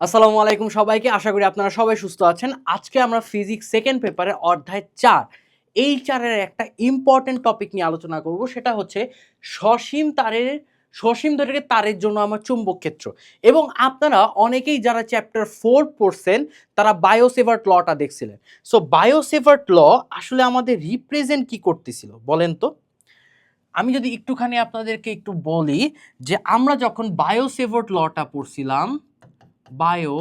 আসসালামু আলাইকুম সবাইকে, আশা করি আপনারা সবাই সুস্থ আছেন। আজকে আমরা ফিজিক্স সেকেন্ড পেপারে অধ্যায় 4 এই 4-এর একটা ইম্পর্টেন্ট টপিক নিয়ে আলোচনা করব। সেটা হচ্ছে সসীম দৈর্ঘ্যের তারের জন্য আমার চুম্বক ক্ষেত্র। এবং আপনারা অনেকেই যারা চ্যাপ্টার 4 পড়ছেন তারা বায়োসেভার্ট লটা দেখছিলেন। সো বায়োসেভার্ট ল আসলে আমাদের রিপ্রেজেন্ট কি করতেছিল বলেন তো? আমি যদি একটুখানি আপনাদেরকে একটু বলি যে আমরা যখন বায়োসেভার্ট লটা পড়ছিলাম, বায়ো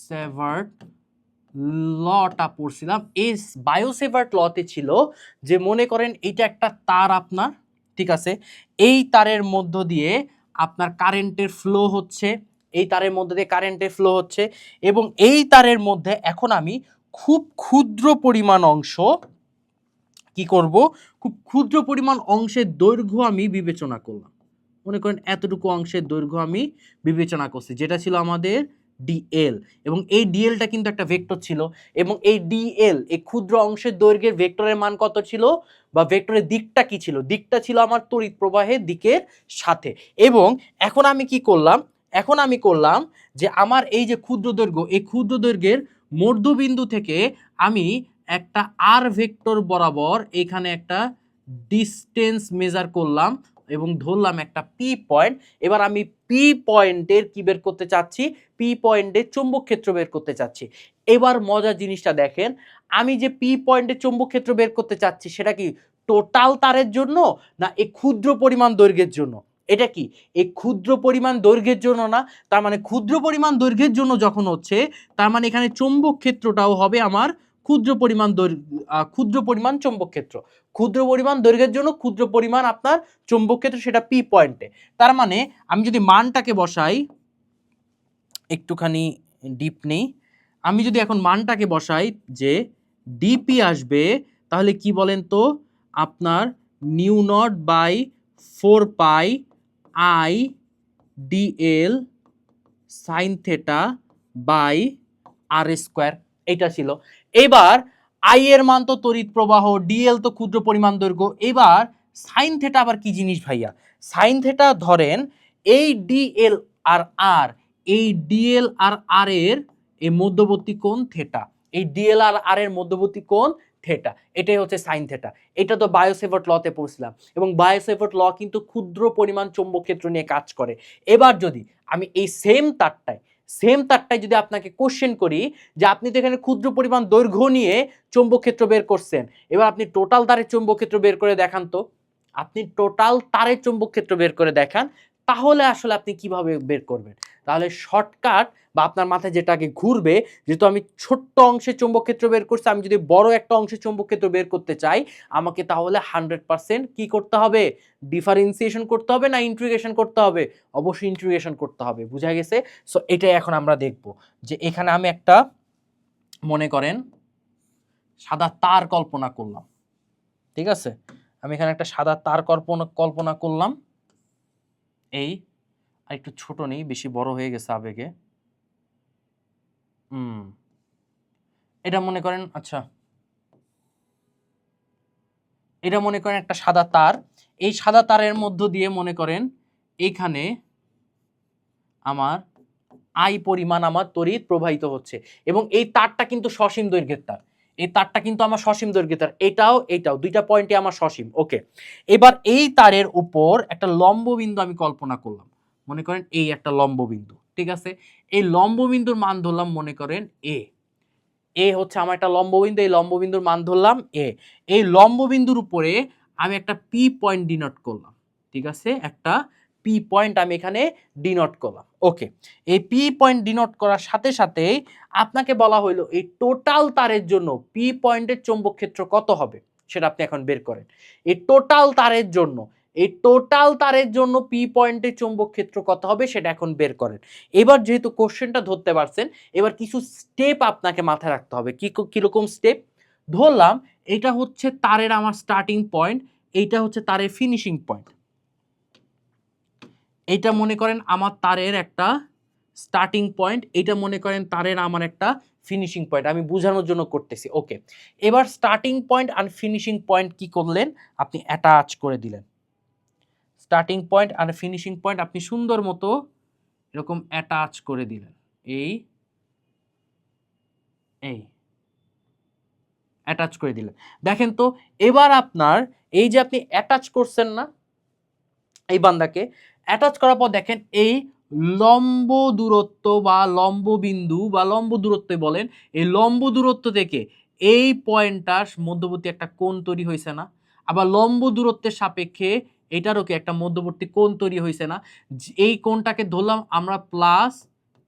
সেভার্ট লটা পড়ছিলাম, এই বায়োসেভার্ট লতে ছিল যে মনে করেন এইটা একটা তার আপনার, ঠিক আছে, এই তারের মধ্য দিয়ে আপনার কারেন্টের ফ্লো হচ্ছে, এই তারের মধ্যে দিয়ে কারেন্টের ফ্লো হচ্ছে এবং এই তারের মধ্যে এখন আমি খুব ক্ষুদ্র পরিমাণ অংশ কি করব, খুব ক্ষুদ্র পরিমাণ অংশের দৈর্ঘ্য আমি বিবেচনা করলাম। মনে করেন এতটুকু অংশের দৈর্ঘ্য আমি বিবেচনা করছি, যেটা ছিল আমাদের ডিএল, এবং এই ডিএলটা কিন্তু একটা ভেক্টর ছিল এবং এই ডিএল, এই ক্ষুদ্র অংশের দৈর্ঘ্যের ভেক্টরের মান কত ছিল বা ভেক্টরের দিকটা কি ছিল? দিকটা ছিল আমার তড়িৎ প্রবাহের দিকের সাথে। এবং এখন আমি কি করলাম, এখন আমি করলাম যে আমার এই যে ক্ষুদ্র দৈর্ঘ্য, এই ক্ষুদ্র দৈর্ঘ্যের মধ্যবিন্দু থেকে আমি একটা আর ভেক্টর বরাবর এখানে একটা ডিস্টেন্স মেজার করলাম এবং ধরলাম একটা পি পয়েন্ট। এবার আমি পি পয়েন্টের কি বের করতে চাচ্ছি? পি পয়েন্টের চুম্বক ক্ষেত্র বের করতে চাচ্ছি। এবার মজার জিনিসটা দেখেন, আমি যে পি পয়েন্টের চুম্বক ক্ষেত্র বের করতে চাচ্ছি সেটা কি টোটাল তারের জন্য না এই ক্ষুদ্র পরিমাণ দৈর্ঘ্যের জন্য? এটা কি এই ক্ষুদ্র পরিমাণ দৈর্ঘ্যের জন্য না? তার মানে ক্ষুদ্র পরিমাণ দৈর্ঘ্যের জন্য যখন হচ্ছে, তার মানে এখানে চুম্বক ক্ষেত্রটাও হবে আমার ক্ষুদ্র পরিমাণ চুম্বক ক্ষেত্র। ক্ষুদ্র পরিমাণ দৈর্ঘ্যের জন্য ক্ষুদ্র পরিমাণ আপনার চুম্বক ক্ষেত্র, সেটা পি পয়েন্টে। তার মানে আমি যদি মানটাকে বসাই, একটুখানি ডিপ নেই, আমি যদি এখন মানটাকে বসাই যে ডিপি আসবে, তাহলে কি বলেন তো, আপনার mu naught by 4 pi I DL sine theta by R square, এটা ছিল। এবার আই এর মান তো তড়িৎ প্রবাহ, ডিএল তো ক্ষুদ্র পরিমাণ দৈর্ঘ্য। এবার সাইন থেটা আবার কি জিনিস ভাইয়া? সাইন থেটা ধরেন এই ডিএল আর আর, এই ডিএল আর আর এর এই মধ্যবর্তী কোণ থেটা, এই ডিএল আর আর এর মধ্যবর্তী কোণ থেটা, এটাই হচ্ছে সাইন থেটা। এটা তো বায়োসেভার্ট লতে পড়ছিলাম এবং বায়োসেভার্ট ল কিন্তু ক্ষুদ্র পরিমাণ চৌম্বক ক্ষেত্র নিয়ে কাজ করে। এবার যদি আমি এই সেম তারটায় যদি আপনাকে কোশ্চেন করি যে আপনি তো এখানে ক্ষুদ্র পরিমাণ দৈর্ঘ্য নিয়ে চৌম্বক ক্ষেত্র বের করছেন, এবার আপনি টোটাল তারের চৌম্বক ক্ষেত্র বের করে দেখান তো, আপনি টোটাল তারের চৌম্বক ক্ষেত্র বের করে দেখান, তাহলে আসলে আপনি কিভাবে বের করবেন? তাহলে শর্টকাট বা আপনার মাথায় যেটা আগে ঘুরবে, যেহেতু আমি ছোট্ট অংশের চৌম্বক ক্ষেত্র বের করছি, আমি যদি বড় একটা অংশের চৌম্বক ক্ষেত্র বের করতে চাই, আমাকে তাহলে 100% কি করতে হবে? ডিফারেন্সিয়েশন করতে হবে না ইন্টিগ্রেশন করতে হবে? অবশ্যই ইন্টিগ্রেশন করতে হবে। বুঝা গেছে? সো এটাই এখন আমরা দেখব যে এখানে আমি একটা মনে করেন সাদা তার কল্পনা করলাম, ঠিক আছে, আমি এখানে একটা সাদা তার কল্পনা করলাম, এই আর একটু ছোট নেই, বেশি বড় হয়ে গেছে আবেগে। এটা মনে করেন, আচ্ছা, এটা মনে করেন একটা সাদা তার। এই সাদা তারের মধ্য দিয়ে মনে করেন এখানে আমার আই পরিমাণ আমার তড়িৎ প্রবাহিত হচ্ছে এবং এই তারটা কিন্তু সসীম দৈর্ঘ্যের তার, এই তারটা কিন্তু আমার সসীম দৈর্ঘ্যের তার, এটাও দুইটা পয়েন্টে আমার সসীম। ওকে, এবার এই তারের উপর একটা লম্ব বিন্দু আমি কল্পনা করলাম, মনে করেন এই একটা লম্ব বিন্দু, ঠিক আছে, এই লম্ব বিন্দুর মান ধরলাম মনে করেন এ হচ্ছে আমার একটা লম্ব বিন্দু, এই লম্ব বিন্দুর মান ধরলাম এ। এই লম্ব বিন্দুর উপরে আমি একটা পি পয়েন্ট ডিনোট করলাম, ঠিক আছে, একটা পি পয়েন্ট আমি এখানে ডিনোট করলাম। ওকে, এই পি পয়েন্ট ডিনোট করার সাথে সাথে আপনাকে বলা হইলো এই টোটাল তারের জন্য পি পয়েন্টের চৌম্বক ক্ষেত্র কত হবে সেটা আপনি এখন বের করেন। এই টোটাল তারের জন্য পি পয়েন্টের চৌম্বক ক্ষেত্র কত হবে সেটা এখন বের করেন। এবার যেহেতু কোশ্চেনটা ধরতে পারছেন, এবার কিছু স্টেপ আপনাকে মাথায় রাখতে হবে। কিরকম স্টেপ? ধরলাম এটা হচ্ছে তারের আমার স্টার্টিং পয়েন্ট, এইটা হচ্ছে তারের ফিনিশিং পয়েন্ট, এইটা মনে করেন আমার তারের একটা স্টার্টিং পয়েন্ট, এইটা মনে করেন তারের আমার একটা ফিনিশিং পয়েন্ট, আমি বোঝানোর জন্য করতেছি। ওকে, এবার স্টার্টিং পয়েন্ট আর ফিনিশিং পয়েন্ট কি করলেন? আপনি অ্যাটাচ করে দিলেন। স্টার্টিং পয়েন্ট আর ফিনিশিং পয়েন্ট আপনি সুন্দর মতো এরকম অ্যাটাচ করে দিলেন, এই অ্যাটাচ করে দিলেন। দেখেন তো এবার আপনার এই যে আপনি অ্যাটাচ করছেন না এই বান্দাকে, অ্যাটাচ করার পর দেখেন এই লম্ব দূরত্ব বা লম্ব বিন্দু বা লম্ব দূরত্বই বলেন, এই লম্ব দূরত্ব থেকে এই পয়েন্টটার মধ্যবর্তী একটা কোণ তৈরি হয়েছে না? আবার লম্ব দূরত্বের সাপেক্ষে এটারও কি একটা মধ্যবর্তী কোণ তৈরি হয়েছে না? এই কোণটাকে ধরলাম আমরা প্লাস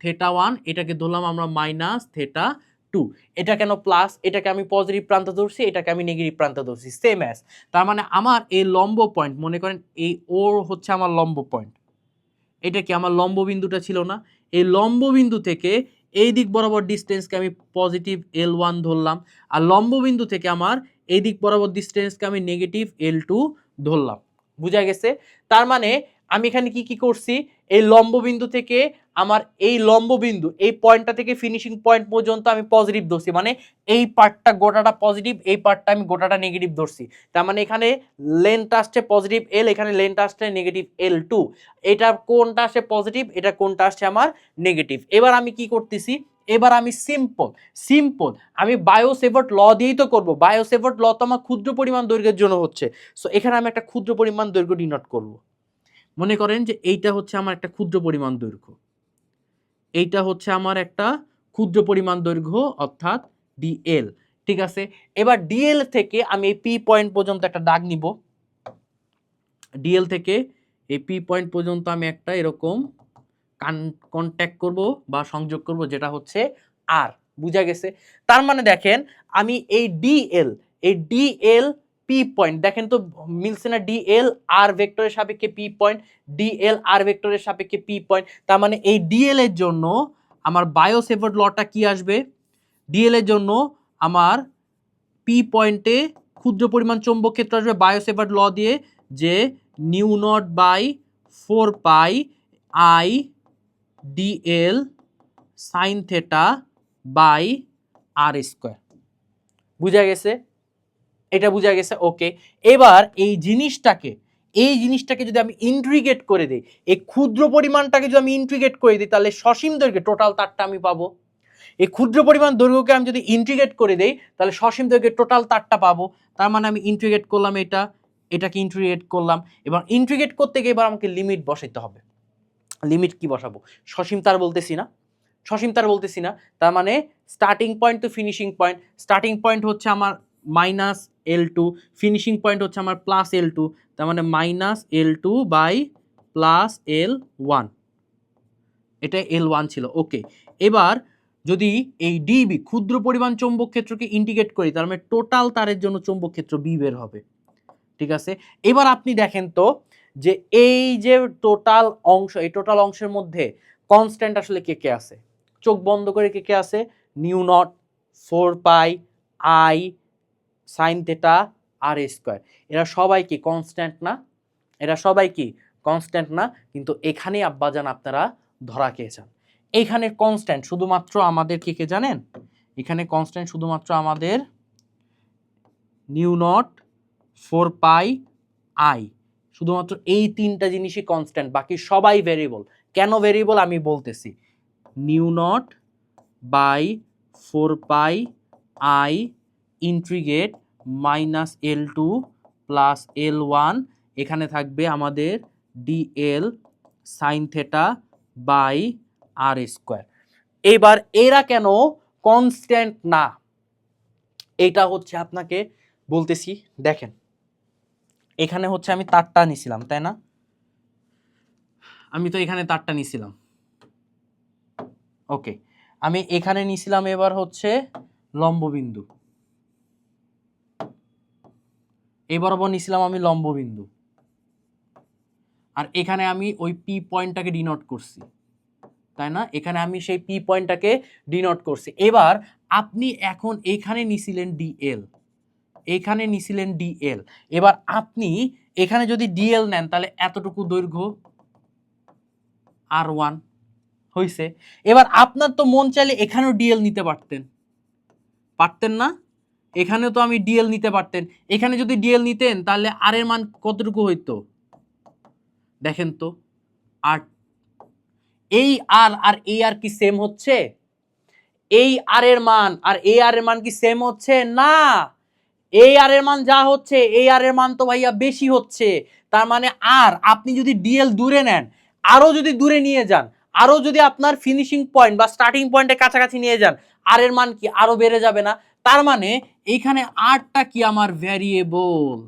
থেটা 1, এটাকে ধরলাম আমরা মাইনাস থেটা 2। এটা কেন প্লাস? এটাকে আমি পজিটিভ প্রান্ত ধরছি, এটাকে আমি নেগেটিভ প্রান্ত ধরছি, সেম অ্যাজ। তার মানে আমার এই লম্ব পয়েন্ট, মনে করেন এই ওর হচ্ছে আমার লম্ব পয়েন্ট, এটা কি আমার লম্ব বিন্দুটা ছিল না? এই লম্ব বিন্দু থেকে এই দিক বরাবর ডিস্টেন্সকে আমি পজিটিভ L1 ধরলাম, আর লম্ব বিন্দু থেকে আমার এই দিক বরাবর ডিস্টেন্সকে আমি নেগেটিভ L2 ধরলাম। বুঝা গেছে? তার মানে আমি এখানে কি কি করছি, এই লম্ব বিন্দু থেকে আমার এই লম্ব বিন্দু এই পয়েন্টটা থেকে ফিনিশিং পয়েন্ট পর্যন্ত আমি পজিটিভ ধরছি, মানে এই পার্টটা গোটাটা পজিটিভ, এই পার্টটা আমি গোটাটা নেগেটিভ ধরছি। তার মানে এখানে লেন্থ আসছে পজিটিভ L, এখানে লেন্থ আসছে নেগেটিভ L2, এটা কোনটা আসছে পজিটিভ, এটা কোনটা আসছে আমার নেগেটিভ। এবার আমি কি করতেছি, এবার আমি সিম্পল আমি বায়োসেভার্ট ল দিয়েই তো করব। বায়োসেভার্ট ল তো আমার ক্ষুদ্র পরিমাণ দৈর্ঘ্যের জন্য হচ্ছে, সো এখানে আমি একটা ক্ষুদ্র পরিমাণ দৈর্ঘ্য ডিনোট করব। মনে করেন যে এইটা হচ্ছে আমার একটা ক্ষুদ্র পরিমাণ দৈর্ঘ্য, এইটা হচ্ছে আমার একটা ক্ষুদ্র পরিমাণ দৈর্ঘ্য অর্থাৎ ডিএল। ঠিক আছে, এবার ডিএল থেকে আমি এই পি পয়েন্ট পর্যন্ত একটা দাগ নিব, ডিএল থেকে এই পি পয়েন্ট পর্যন্ত আমি একটা এরকম কন্ট্যাক্ট করব বা সংযোগ করব, যেটা হচ্ছে আর। বুঝা গেছে? তার মানে দেখেন আমি এই ডিএল পি পয়েন্ট, দেখেন তো মিলছে না? ডিএল আর ভেক্টরের সাপেক্ষে পি পয়েন্ট, ডিএল আর ভেক্টরের সাপেক্ষে পি পয়েন্ট। তার মানে এই ডিএল এর জন্য আমার বায়োসেভার্ট লটা কি আসবে? ডিএল এর জন্য আমার পি পয়েন্টে ক্ষুদ্র পরিমাণ চৌম্বক ক্ষেত্র আসবে বায়োসেভার্ট ল দিয়ে, যে mu naught by 4 pi I DL sine theta by R square. বুঝা গেছে? এটা বুঝা গেছে? ওকে। এবার এই জিনিসটাকে যদি আমি ইন্টিগ্রেট করে দিই, এই ক্ষুদ্র পরিমাণটাকে যদি আমি ইন্টিগ্রেট করে দিই, তাহলে সসীম দৈর্ঘ্যে টোটাল তারটা আমি পাবো। এই ক্ষুদ্র পরিমাণ দৈর্ঘ্যকে আমি যদি ইন্টিগ্রেট করে দেই, তাহলে সসীম দৈর্ঘ্যে টোটাল তারটা পাবো। তার মানে আমি ইন্টিগ্রেট করলাম এটাকে ইন্টিগ্রেট করলাম। এবং ইন্টিগ্রেট করতে গিয়ে এবার আমাকে লিমিট বসাইতে হবে। লিমিট কি বসাবো? সসীম তার বলতেছি না, তার মানে starting point to finishing point, starting point হচ্ছে আমার মাইনাস L2, ফিনিশিং পয়েন্ট হচ্ছে আমার প্লাস L2, তার মানে minus L2 by plus L1, এটা L1 ছিল। ওকে, এবার যদি এই ডিবি ক্ষুদ্র পরিমাণ চৌম্বক ক্ষেত্রকে ইন্টিগ্রেট করি, তার মানে টোটাল তারের জন্য চৌম্বক ক্ষেত্র বি বের হবে। ঠিক আছে, এবার আপনি দেখেন তো যে এই যে টোটাল অংশ, এই টোটাল অংশের মধ্যে কনস্ট্যান্ট আসলে কে কে আছে? চোখ বন্ধ করে কে কে আছে? Mu naught, 4 pi I sine theta R square, এরা সবাই কি কনস্ট্যান্ট না? কিন্তু এখানে আব্বাজান আপনারা ধরা খেয়েছেন। এইখানে কনস্ট্যান্ট শুধুমাত্র আমাদের কে কে জানেন? এখানে কনস্ট্যান্ট শুধুমাত্র আমাদের নিউ নট, 4 পাই আই, শুধুমাত্র এই তিনটা জিনিসই কনস্ট্যান্ট, বাকি সবাই ভেরিয়েবল। কেন ভেরিয়েবল আমি বলতেছি। Mu naught by 4 pi I integrate minus L2 plus L1, এখানে থাকবে আমাদের DL sine theta by R square. এবার এরা কেন কনস্ট্যান্ট না, এটা হচ্ছে আপনাকে বলতেছি। দেখেন এখানে হচ্ছে আমি তারটা নিছিলাম, তাই না? আমি তো এখানে তারটা নিছিলাম। ওকে, আমি এখানে নিছিলাম এবার হচ্ছে লম্ববিন্দু, এই বরাবর নিছিলাম আমি লম্ববিন্দু, আর এখানে আমি ওই পি পয়েন্টটাকে ডিনোট করছি, তাই না? এখানে আমি সেই পি পয়েন্টটাকে ডিনোট করছি। এবার আপনি এখন এখানে নিছিলেন ডিএল, এবার আপনি এখানে যদি ডিএল নেন, তাহলে এতটুকু দৈর্ঘ্য R1 হইছে। এবার আপনার তো মন চাইলে এখানেও ডিএল নিতে পারতেন না? এখানেও তো আমি ডিএল নিতে পারতেন। এখানে যদি ডিএল নিতেন, তাহলে আর এর মান কতটুকু হইতো? দেখেন তো আর এই আর এই আর কি সেম হচ্ছে? এই আর এর মান আর এই আর এর মান কি সেম হচ্ছে? না, এই আর এর মান যা হচ্ছে এই আর এর মান তো ভাইয়া বেশি হচ্ছে। তার মানে আর আপনি যদি ডিএল দূরে নেন, আরো যদি দূরে নিয়ে যান, আরো যদি আপনার ফিনিশিং পয়েন্ট বা স্টার্টিং পয়েন্টের কাছাকাছি নিয়ে যান, আর এর মান কি আরো বেড়ে যাবে না? তার মানে এইখানে আরটা কি আমার ভ্যারিয়েবল,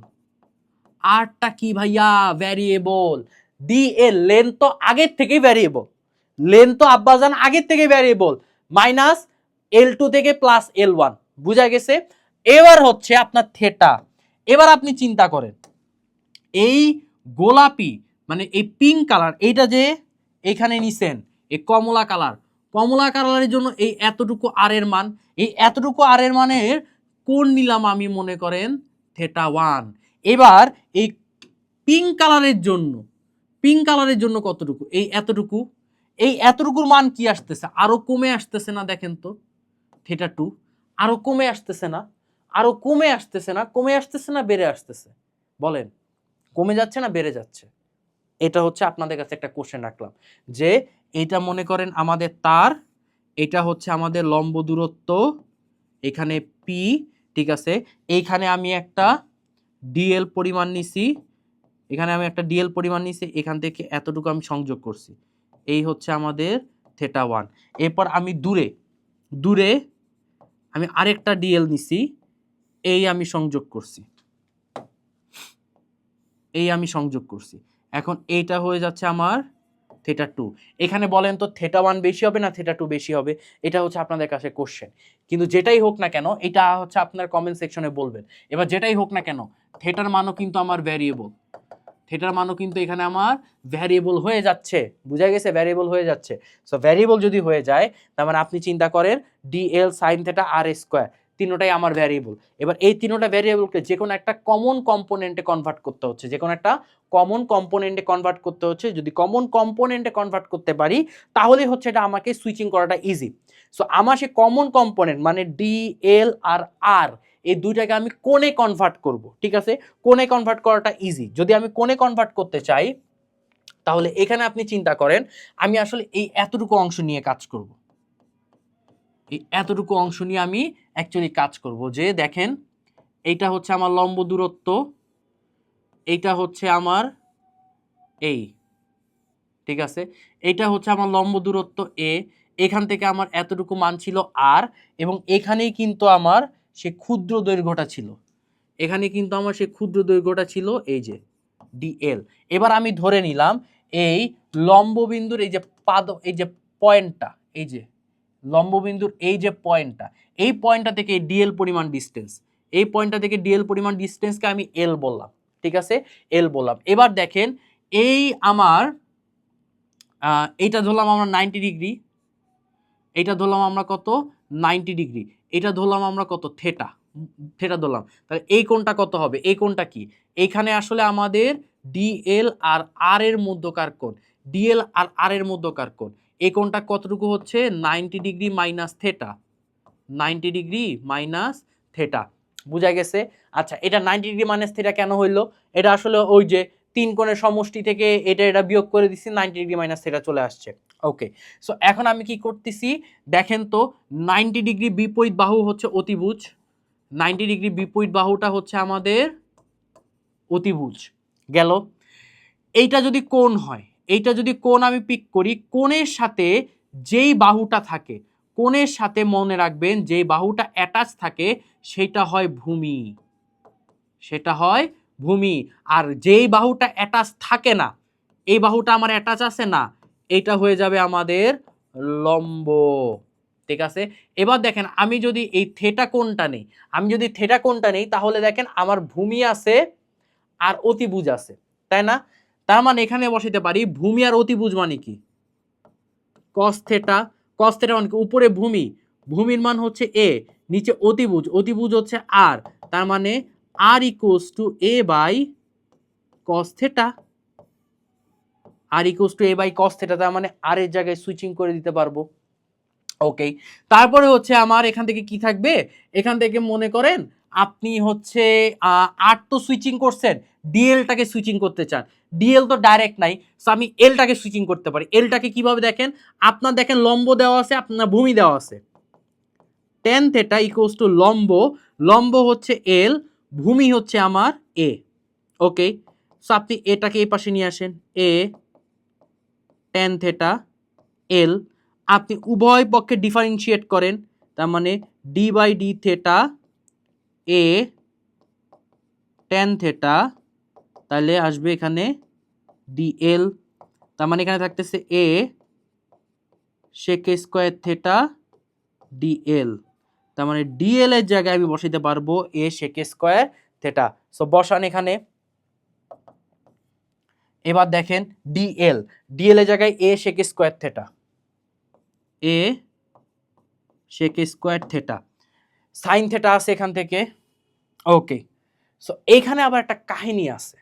আরটা কি ভাইয়া ভ্যারিয়েবল। ডিএল লেন তো আগের থেকেই ভ্যারিয়েবল, লেন তো আব্বাজান আগের থেকে ভ্যারিয়েবল, মাইনাস L2 থেকে প্লাস L1, বুঝা গেছে? এবার হচ্ছে আপনার থেটা। এবার আপনি চিন্তা করেন এই গোলাপি মানে এই পিঙ্ক কালার, এইটা যে এখানে নিছেন এই কমলা কালার, কমলা কালারের জন্য এই এতটুকু আর এর মান, এই এতটুকু আর এর মানের কোণ নিলাম আমি মনে করেন থেটা 1। এবার এই পিঙ্ক কালারের জন্য, পিঙ্ক কালারের জন্য কতটুকু? এই এতটুকু, এই এতটুকুর মান কি আসতেছে? আরো কমে আসতেছে না? দেখেন তো থেটা 2 আরো কমে আসতেছে না? আরো কমে আসতেছে না? কমে আসতেছে না বেড়ে আসতেছে? বলেন, কমে যাচ্ছে না বেড়ে যাচ্ছে? এটা হচ্ছে আপনাদের কাছে একটা কোশ্চেন রাখলাম যে এটা মনে করেন আমাদের তার, এটা হচ্ছে আমাদের লম্ব দূরত্ব, এখানে পি, ঠিক আছে? এইখানে আমি একটা ডিএল পরিমাণ নিছি, এখানে আমি একটা ডিএল পরিমাণ নিছি, এখান থেকে এতটুকু আমি সংযোগ করছি, এই হচ্ছে আমাদের থেটা 1। এরপর আমি দূরে দূরে আমি আরেকটা ডিএল নিছি, এই আমি সংযোগ করছি, এই আমি সংযোগ করছি। এখন এইটা হয়ে যাচ্ছে আমার থেটা 2। এখানে বলেন তো থেটা 1 বেশি হবে না থেটা 2 বেশি হবে? এটা হচ্ছে আপনাদের কাছে কোশ্চেন। কিন্তু যেটাই হোক না কেন এটা হচ্ছে আপনার কমেন্ট সেকশনে বলবেন। এবার যেটাই হোক না কেন থেটার মানও কিন্তু আমার ভ্যারিয়েবল, থেটার মানও কিন্তু এখানে আমার ভ্যারিয়েবল হয়ে যাচ্ছে, বুঝা গেছে? ভ্যারিয়েবল হয়ে যাচ্ছে। সো ভ্যারিয়েবল যদি হয়ে যায় তার মানে আপনি চিন্তা করেন DL sine theta R square তিনোটাই আমার ভ্যারিয়েবল। এবার এই তিনোটা ভ্যারিয়েবলকে যে কোনো একটা কমন কম্পোনেন্টে কনভার্ট করতে হচ্ছে, যে কোনো একটা কমন কম্পোনেন্টে কনভার্ট করতে হচ্ছে। যদি কমন কম্পোনেন্টে কনভার্ট করতে পারি তাহলে হচ্ছে এটা আমাকে সুইচিং করাটা ইজি। সো আমার সে কমন কম্পোনেন্ট মানে ডিএল আর আর এই দুইটাকে আমি কোণে কনভার্ট করব, ঠিক আছে? কোণে কনভার্ট করাটা ইজি। যদি আমি কোণে কনভার্ট করতে চাই তাহলে এখানে আপনি চিন্তা করেন আমি আসলে এই এতটুকু অংশ নিয়ে কাজ করব, এই এতটুকু অংশ নিয়ে আমি অ্যাকচুয়ালি কাজ করব। যে দেখেন এইটা হচ্ছে আমার লম্ব দূরত্ব, এইটা হচ্ছে আমার এই, ঠিক আছে? এইটা হচ্ছে আমার লম্ব দূরত্ব এ, এখান থেকে আমার এতটুকু মান ছিল আর, এবং এখানেই কিন্তু আমার সে ক্ষুদ্র দৈর্ঘ্যটা ছিল, এখানে কিন্তু আমার সেই ক্ষুদ্র দৈর্ঘ্যটা ছিল এই যে ডিএল। এবার আমি ধরে নিলাম এই লম্ববিন্দুর এই যে পাদ, এই যে পয়েন্টটা, এই যে লম্ববিন্দুর এই যে পয়েন্টটা, এই পয়েন্টটা থেকে ডিএল পরিমাণ ডিস্টেন্স, এই পয়েন্টটা থেকে ডিএল পরিমাণ ডিস্টেন্সকে আমি এল বললাম, ঠিক আছে? এল বললাম। এবার দেখেন এই আমার এইটা ধরলাম আমরা 90 ডিগ্রি, এইটা ধরলাম আমরা কত 90 ডিগ্রি, এটা ধরলাম আমরা কত থেটা, থেটা ধরলাম। তাহলে এই কোণটা কত হবে? এই কোণটা কি? এইখানে আসলে আমাদের ডিএল আর আর এর মধ্যকার কোণ, ডিএল আর আর এর মধ্যকার কোণ, এই কোণটা কতটুকু হচ্ছে 90 degree minus theta, 90 degree minus theta, বুঝা গেছে? আচ্ছা এটা 90 ডিগ্রি মাইনাস থেটা কেন হইলো? এটা আসলে ওই যে তিন কোণের সমষ্টি থেকে এটা বিয়োগ করে দিছি, 90 ডিগ্রি মাইনাস থেটা চলে আসছে। ওকে, সো এখন আমি কি করতেছি দেখেন তো, 90 ডিগ্রি বিপরীত বাহু হচ্ছে অতিভুজ, 90 ডিগ্রি বিপরীত বাহুটা হচ্ছে আমাদের অতিভুজ গেল। এইটা যদি কোণ হয়, এইটা যদি কোণ আমি পিক করি, কোণের সাথে যেই বাহুটা থাকে, কোণের সাথে মনে রাখবেন যেই বাহুটা অ্যাটাচ থাকে সেটা হয় ভূমি, সেটা হয় ভূমি। আর যেই বাহুটা অ্যাটাচ থাকে না, এই বাহুটা আমার অ্যাটাচ আছে না, এটা হয়ে যাবে আমাদের লম্ব, ঠিক আছে? এবার দেখেন আমি যদি এই থেটা কোণটা নেই, আমি যদি থেটা কোণটা নেই তাহলে দেখেন আমার ভূমি আছে আর অতিভুজ আছে, তাই না? তার মানে এখানে বসাইতে পারি ভূমি আর অতিভুজ মানে কি কস থেটা, কস থেটা মানে কি উপরে ভূমি, ভূমির মান হচ্ছে এ, নিচে অতিভুজ, অতিভুজ হচ্ছে আর, তার মানে r equals to a by cos theta, r equals to a by cos theta, তার মানে আর এর জায়গায় সুইচিং করে দিতে পারবো। ওকে, তারপরে হচ্ছে আমার এখান থেকে কি থাকবে, এখান থেকে মনে করেন আপনি হচ্ছে আর তো সুইচিং করছেন, ডিএলটাকে সুইচিং করতে চান, ডিএল তো ডাইরেক্ট নাই, সো আমি এলটাকে সুইচিং করতে পারি। এলটাকে কিভাবে দেখেন, আপনার দেখেন লম্ব দেওয়া আছে, আপনার ভূমি দেওয়া আছে, টেন থেটা ইকুয়ালস টু লম্ব, লম্ব হচ্ছে এল, ভূমি হচ্ছে আমার এ। ওকে, সো আপনি এটাকে এই পাশে নিয়ে আসেন, এ টেন থেটা এল, আপনি উভয় পক্ষে ডিফারেন্সিয়েট করেন, তার মানে d by d theta a tan theta, তাহলে আসবে এখানে ডিএল, তার মানে এখানে থাকতেছে a sec square theta dl, তার মানে ডিএল এর জায়গায় আমি বসাইতে পারবো a sec square theta. So বসান এখানে। এবার দেখেন ডিএল, ডিএল এর জায়গায় a sec square theta, a sec square theta, sine theta আছে এখান থেকে। ওকে, সো এইখানে আবার একটা কাহিনী আছে,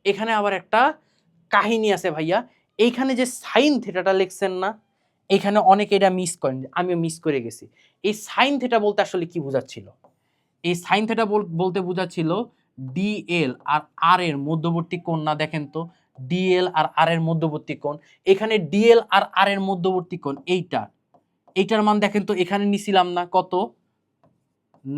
এখানে আবার একটা কাহিনী আছে ভাইয়া। এইখানে যে সাইন থেটাটা লিখছেন না, এখানে অনেকে এটা মিস করেন, আমিও মিস করে গেছি। এই সাইন থেটা বলতে আসলে কি বোঝাচ্ছিল? এই সাইন থেটা বলতে বোঝাচ্ছিল ডিএল আর আর এর মধ্যবর্তী কোণ, না দেখেন তো ডিএল আর আর এর মধ্যবর্তী কোণ, এখানে ডিএল আর আর এর মধ্যবর্তী কোণ এইটা, এইটার মান দেখেন তো এখানে নিছিলাম না কত,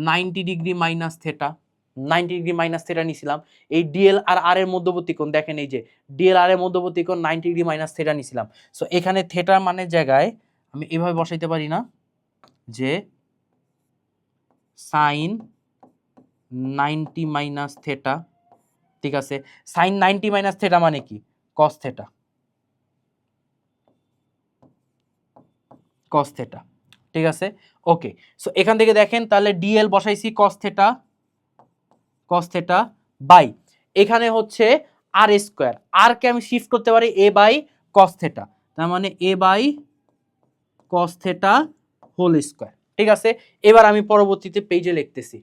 90 degree minus theta, 90 degree minus theta নিছিলাম। এই ডিএল আর আর এর মধ্যবর্তী কোণ দেখেন, এই যে ডিএল আর এর মধ্যবর্তী কোণ 90 ডিগ্রি মাইনাস থেটা নিছিলাম। সো এখানে থেটার মানের জায়গায় আমি এভাবে বসাইতে পারি না যে সাইন 90 মাইনাস থেটা, ঠিক আছে, সাইন 90 মাইনাস থেটা মানে কি, কস থেটা, কস থেটা, ঠিক আছে। ওকে, সো এখান থেকে দেখেন তাহলে ডিএল বসাইছি cos theta, cos theta by এখানে হচ্ছে আর স্কোয়ার, আর কে আমি শিফট করতে পারি এ বাই কস থেটা, তার মানে a by cos theta whole square, ঠিক আছে। এবার আমি পরবর্তীতে পেজে লিখতেছি।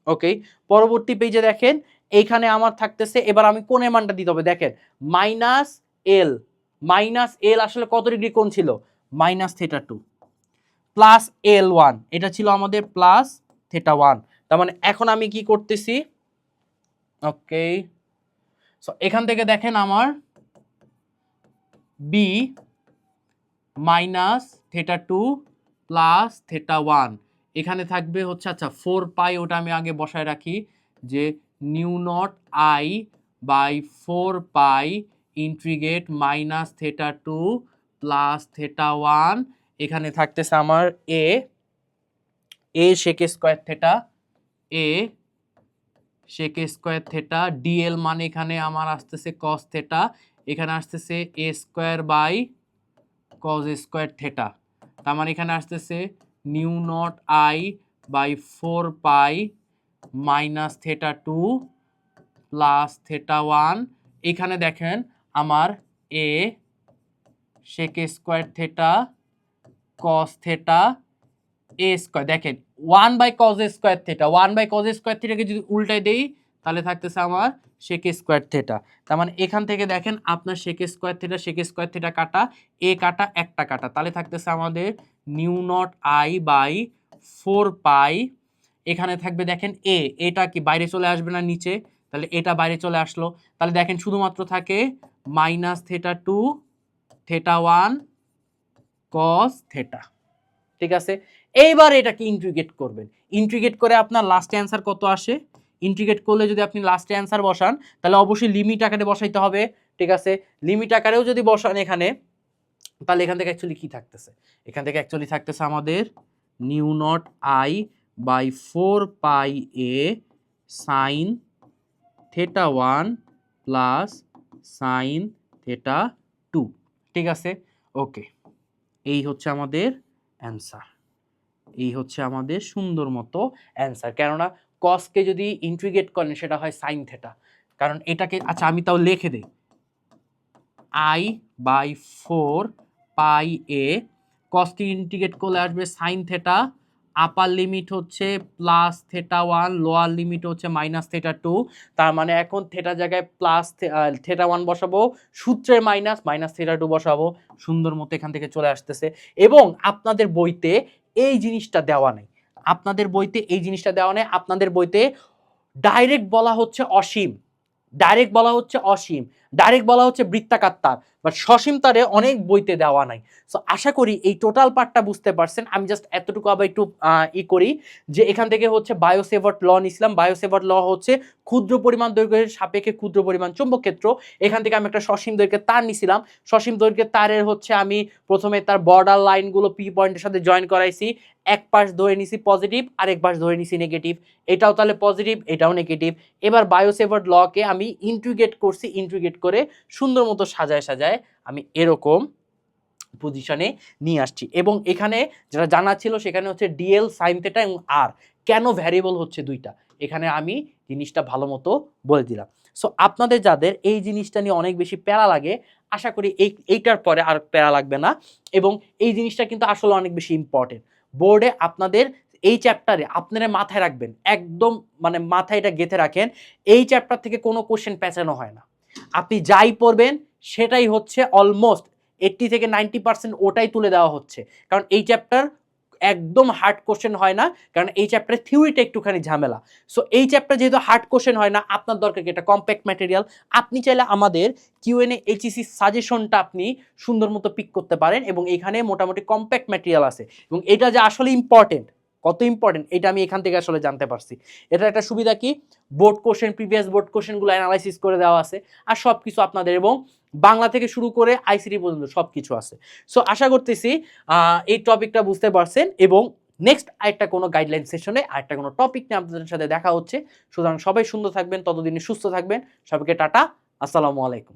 ওকে, পরবর্তী পেজে দেখেন এইখানে আমার থাকতেছে, এবার আমি কোণের মানটা দিতে হবে, দেখেন মাইনাস এল, মাইনাস এল আসলে কত ডিগ্রি কোণ ছিল, মাইনাস থেটা 2 প্লাস এল 1, এটা ছিল আমাদের প্লাস থেটা 1, তার মানে এখন আমি কি করতেছি, ওকে, সো এখান থেকে দেখেন আমার B minus theta 2 plus theta 1, এখানে থাকবে হচ্ছে আচ্ছা 4 পাই, ওটা আমি আগে বসায় রাখি, যে mu naught I by 4 pi integrate minus theta 2 plus theta 1, এখানে থাকতেছে আমার a sec square theta, a sec square theta, dl মানে এখানে আমার আসতেছে কস থেটা, এখানে আসতেছে a square by cos square theta, তার মানে এখানে আসতেছে mu naught I by 4 pi minus theta 2 plus theta 1, এখানে দেখেন আমার a sec square theta cos theta a square, দেখেন 1 by cos square theta, 1 by cos square থেটাকে যদি উল্টাই দেই তাহলে থাকতেছে আমার সেক স্কোয়ার থেটা, তার মানে এখান থেকে দেখেন আপনার সেক স্কোয়ার থেটা কাটা, এ কাটা একটা কাটা, তাহলে থাকতেছে আমাদের নিউ নট আই বাই 4 পাই, এখানে থাকবে দেখেন এ, এটা কি বাইরে চলে আসবে না নিচে, তাহলে এটা বাইরে চলে আসলো, তাহলে দেখেন শুধুমাত্র থাকে minus theta 2 theta 1 cos theta, ঠিক আছে। এইবার এটাকে ইন্টিগ্রেট করবেন, ইন্টিগ্রেট করে আপনার লাস্ট অ্যান্সার কত আসে, ইন্টিগ্রেট করলে যদি আপনি লাস্ট অ্যান্সার বসান তাহলে অবশ্যই লিমিট আকারে বসাইতে হবে, ঠিক আছে। লিমিট আকারেও যদি বসান এখানে, তাহলে এখান থেকে অ্যাকচুয়ালি কি থাকতেছে, এখান থেকে অ্যাকচুয়ালি থাকতেছে আমাদের mu naught I by 4 pi A sine theta 1 plus sine theta 2, ঠিক আছে। ওকে, এই হচ্ছে আমাদের অ্যান্সার, এই হচ্ছে আমাদের সুন্দর মতো অ্যান্সার, কেননা কসকে যদি ইন্টিগ্রেট করেন সেটা হয় সাইন থেটা, কারণ এটাকে আচ্ছা আমি তাও লিখে দেই, আই বাই 4 পাই এ, কসকে ইন্টিগ্রেট করলে আসবে সাইন থেটা, আপার লিমিট হচ্ছে প্লাস থেটা 1, লোয়ার লিমিট হচ্ছে মাইনাস থেটা 2, তার মানে এখন থেটা জায়গায় প্লাস থেটা 1 বসাবো, সূত্রে মাইনাস থেটা 2 বসাবো, সুন্দর মতো এখান থেকে চলে আসতেছে। এবং আপনাদের বইতে এই জিনিসটা দেওয়া নেই, আপনাদের বইতে এই জিনিসটা দেওয়া নেই, আপনাদের বইতে ডাইরেক্ট বলা হচ্ছে অসীম, ডাইরেক্ট বলা হচ্ছে অসীম, ডাইরেক্ট বলা হচ্ছে বৃত্তাকার তার, বাট সসীম তারে অনেক বইতে দেওয়া নাই। সো আশা করি এই টোটাল পার্টটা বুঝতে পারছেন। আমি জাস্ট এতটুকু আবার একটু করি যে এখান থেকে হচ্ছে বায়োসেভার্ট ল নিছিলাম। বায়োসেভার্ট ল হচ্ছে ক্ষুদ্র পরিমাণ দৈর্ঘ্যের সাপেক্ষে ক্ষুদ্র পরিমাণ চৌম্বক ক্ষেত্র। এখান থেকে আমি একটা সসীম দৈর্ঘ্যের তার নিছিলাম। সসীম দৈর্ঘ্যের তারের হচ্ছে আমি প্রথমে তার বর্ডার লাইনগুলো পি পয়েন্টের সাথে জয়েন করাইছি, এক পাশ ধরে নিছি পজিটিভ, আরেক পাশ ধরে নিছি নেগেটিভ, এটাও তাহলে পজিটিভ, এটাও নেগেটিভ। এবার বায়োসেভার্ট লকে আমি ইন্টিগ্রেট করছি, ইন্টিগ্রেট করে সুন্দর মতো সাজায় সাজায় আমি এরকম পজিশনে নিয়ে আসছি। এবং এখানে যেটা জানা ছিল সেখানে হচ্ছে ডিএল সাইন থেটা এবং আর কেন ভ্যারিয়েবল হচ্ছে দুইটা, এখানে আমি জিনিসটা ভালো মতো বলে দিলাম। সো আপনাদের যাদের এই জিনিসটা নিয়ে অনেক বেশি প্যারা লাগে, আশা করি এইটার পরে আর প্যারা লাগবে না। এবং এই জিনিসটা কিন্তু আসলে অনেক বেশি ইম্পর্টেন্ট। বোর্ডে আপনাদের এই চ্যাপ্টারে আপনারা মাথায় রাখবেন, একদম মানে মাথায় এটা গেঁথে রাখেন, এই চ্যাপ্টার থেকে কোনো কোশ্চেন পেঁচানো হয় না। আপনি যাই পড়বেন সেটাই হচ্ছে অলমোস্ট 80 থেকে 90% ওটাই তুলে দেওয়া হচ্ছে। কারণ এই চ্যাপ্টার একদম হার্ড কোশ্চেন হয় না, কারণ এই চ্যাপ্টারের থিওরিটা একটুখানি ঝামেলা। সো এই চ্যাপ্টার যেহেতু হার্ড কোশ্চেন হয় না, আপনার দরকার কি একটা কম্প্যাক্ট ম্যাটেরিয়াল। আপনি চাইলে আমাদের কিউএনএ এইচইসি সাজেশনটা আপনি সুন্দর মতো পিক করতে পারেন, এবং এখানে মোটামুটি কম্প্যাক্ট ম্যাটেরিয়াল আছে। এবং এটা যে আসলে ইম্পর্টেন্ট, কত ইম্পর্টেন্ট এটা আমি এখান থেকে আসলে জানতে পারছি। এটার একটা সুবিধা কি, বোর্ড কোশ্চেন, প্রিভিয়াস বোর্ড কোশ্চেনগুলো অ্যানালাইসিস করে দেওয়া আছে, আর সব কিছু আপনাদের, এবং বাংলা থেকে শুরু করে আইসিটি পর্যন্ত সব কিছু আছে। সো আশা করতেছি এই টপিকটা বুঝতে পারছেন, এবং নেক্সট আরেকটা কোনো গাইডলাইন সেশনে আরেকটা কোনো টপিক নিয়ে আপনাদের সাথে দেখা হচ্ছে। সুতরাং সবাই সুন্দর থাকবেন, ততদিনে সুস্থ থাকবেন। সবাইকে টাটা, আসসালামু আলাইকুম।